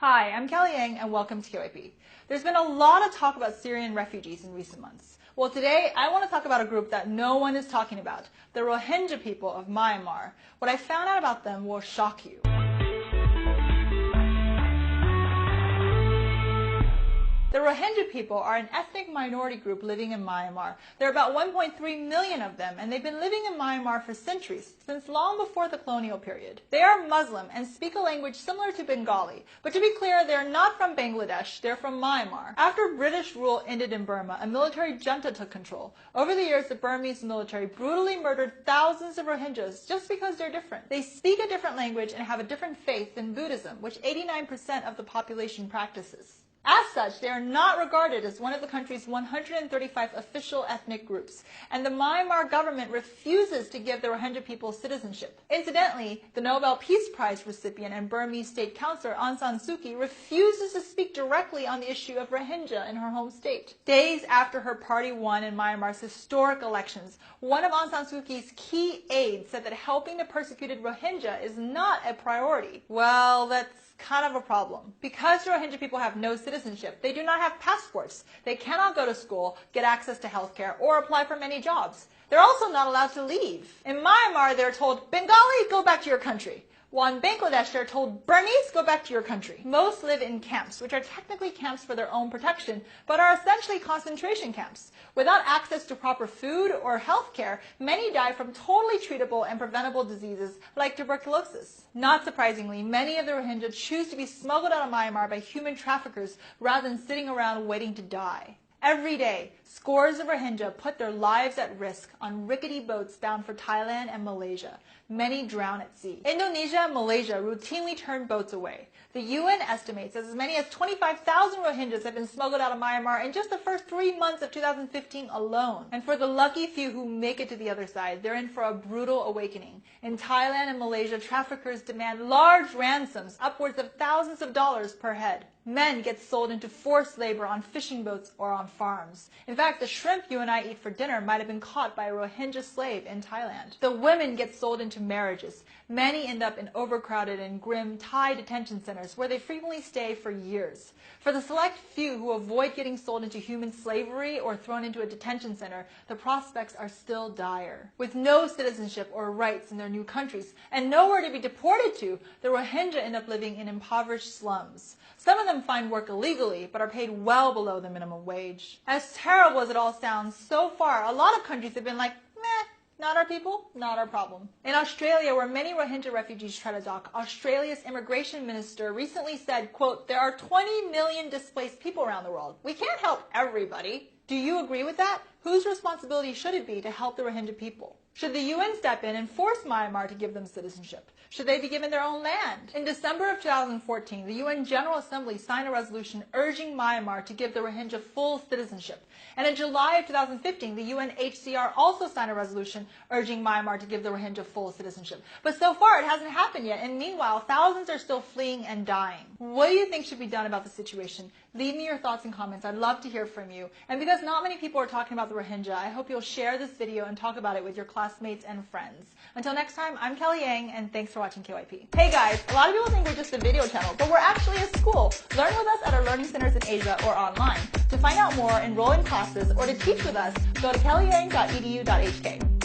Hi, I'm Kelly Yang and welcome to KYP. There's been a lot of talk about Syrian refugees in recent months. Well, today I want to talk about a group that no one is talking about, the Rohingya people of Myanmar. What I found out about them will shock you. The Rohingya people are an ethnic minority group living in Myanmar. There are about 1.3 million of them, and they've been living in Myanmar for centuries, since long before the colonial period. They are Muslim and speak a language similar to Bengali, but to be clear, they're not from Bangladesh, they're from Myanmar. After British rule ended in Burma, a military junta took control. Over the years, the Burmese military brutally murdered thousands of Rohingyas just because they're different. They speak a different language and have a different faith than Buddhism, which 89% of the population practices. As such, they are not regarded as one of the country's 135 official ethnic groups, and the Myanmar government refuses to give the Rohingya people citizenship. Incidentally, the Nobel Peace Prize recipient and Burmese state councillor Aung San Suu Kyi refuses to speak directly on the issue of Rohingya in her home state. Days after her party won in Myanmar's historic elections, one of Aung San Suu Kyi's key aides said that helping the persecuted Rohingya is not a priority. Well, that's kind of a problem. Because Rohingya people have no citizenship, they do not have passports. They cannot go to school, get access to healthcare, or apply for many jobs. They're also not allowed to leave. In Myanmar, they're told, Bengali, go back to your country. While in Bangladesh, they're told, Burmese, go back to your country. Most live in camps, which are technically camps for their own protection, but are essentially concentration camps. Without access to proper food or health care, many die from totally treatable and preventable diseases like tuberculosis. Not surprisingly, many of the Rohingya choose to be smuggled out of Myanmar by human traffickers rather than sitting around waiting to die. Every day, scores of Rohingya put their lives at risk on rickety boats bound for Thailand and Malaysia. Many drown at sea. Indonesia and Malaysia routinely turn boats away. The UN estimates that as many as 25,000 Rohingyas have been smuggled out of Myanmar in just the first 3 months of 2015 alone. And for the lucky few who make it to the other side, they're in for a brutal awakening. In Thailand and Malaysia, traffickers demand large ransoms, upwards of thousands of dollars per head. Men get sold into forced labor on fishing boats or on farms. In fact, the shrimp you and I eat for dinner might have been caught by a Rohingya slave in Thailand. The women get sold into marriages. Many end up in overcrowded and grim Thai detention centers where they frequently stay for years. For the select few who avoid getting sold into human slavery or thrown into a detention center, the prospects are still dire. With no citizenship or rights in their new countries and nowhere to be deported to, the Rohingya end up living in impoverished slums. Some of them find work illegally, but are paid well below the minimum wage. As terrible as it all sounds, so far, a lot of countries have been like, meh, not our people, not our problem. In Australia, where many Rohingya refugees try to dock, Australia's immigration minister recently said, quote, there are 20 million displaced people around the world. We can't help everybody. Do you agree with that? Whose responsibility should it be to help the Rohingya people? Should the UN step in and force Myanmar to give them citizenship? Should they be given their own land? In December of 2014, the UN General Assembly signed a resolution urging Myanmar to give the Rohingya full citizenship. And in July of 2015, the UNHCR also signed a resolution urging Myanmar to give the Rohingya full citizenship. But so far, it hasn't happened yet, and meanwhile, thousands are still fleeing and dying. What do you think should be done about the situation? Leave me your thoughts and comments. I'd love to hear from you. And because not many people are talking about the Rohingya, I hope you'll share this video and talk about it with your classmates and friends. Until next time, I'm Kelly Yang, and thanks for watching KYP. Hey guys, a lot of people think we're just a video channel, but we're actually a school. Learn with us at our learning centers in Asia or online. To find out more, enroll in classes, or to teach with us, go to kellyyang.edu.hk.